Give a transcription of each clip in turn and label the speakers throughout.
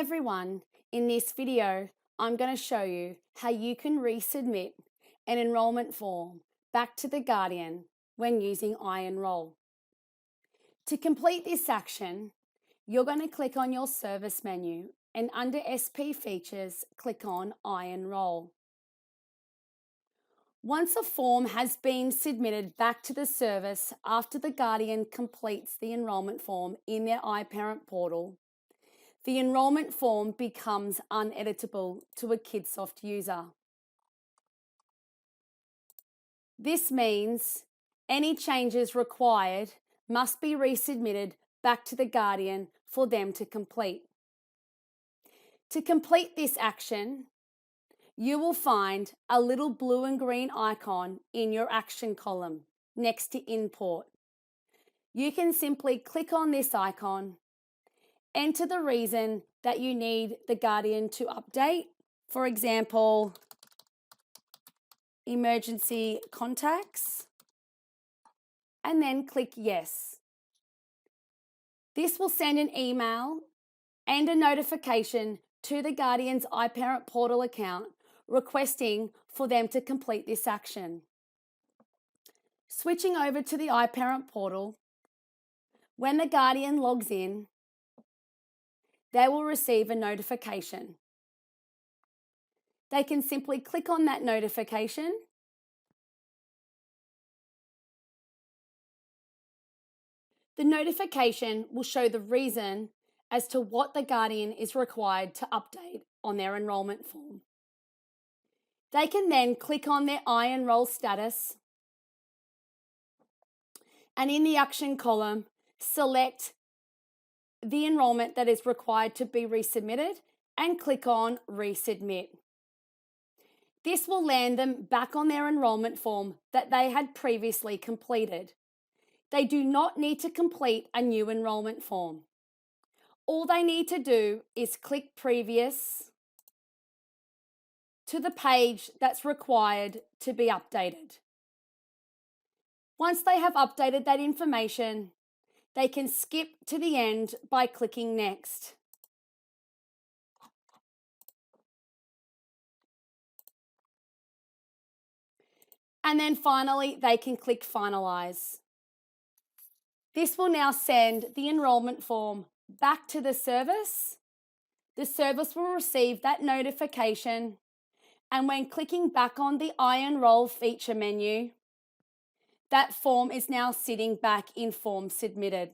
Speaker 1: everyone, in this video I'm going to show you how you can resubmit an enrolment form back to the Guardian when using iEnroll. To complete this action, you're going to click on your service menu and under SP Features, click on iEnroll. Once a form has been submitted back to the service after the Guardian completes the enrolment form in their iParent portal, the enrolment form becomes uneditable to a Kidsoft user. This means any changes required must be resubmitted back to the Guardian for them to complete. To complete this action, you will find a little blue and green icon in your action column next to Import. You can simply click on this icon, enter the reason that you need the Guardian to update, for example, emergency contacts, and then click Yes. This will send an email and a notification to the Guardian's iParent portal account requesting for them to complete this action. Switching over to the iParent portal, when the Guardian logs in, they will receive a notification. They can simply click on that notification The notification will show the reason as to what the Guardian is required to update on their enrolment form. They can then click on their iEnroll status and in the action column, select the enrolment that is required to be resubmitted and click on Resubmit. This will land them back on their enrolment form that they had previously completed. They do not need to complete a new enrolment form. All they need to do is click Previous to the page that's required to be updated. Once they have updated that information, they can skip to the end by clicking Next. And then finally, they can click Finalize. This will now send the enrolment form back to the service. The service will receive that notification, and when clicking back on the iEnroll feature menu, that form is now sitting back in Form Submitted.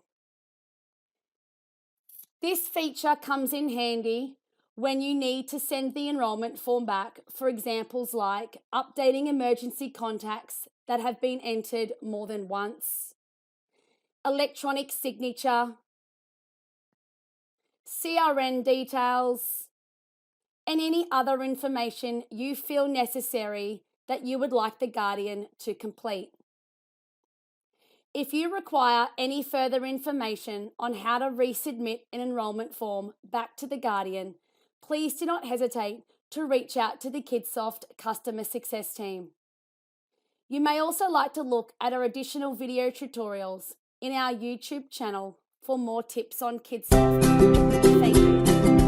Speaker 1: This feature comes in handy when you need to send the enrolment form back for examples like updating emergency contacts that have been entered more than once, electronic signature, CRN details, and any other information you feel necessary that you would like the Guardian to complete. If you require any further information on how to resubmit an enrolment form back to the Guardian, please do not hesitate to reach out to the Kidsoft Customer Success team. You may also like to look at our additional video tutorials in our YouTube channel for more tips on Kidsoft. Thank you.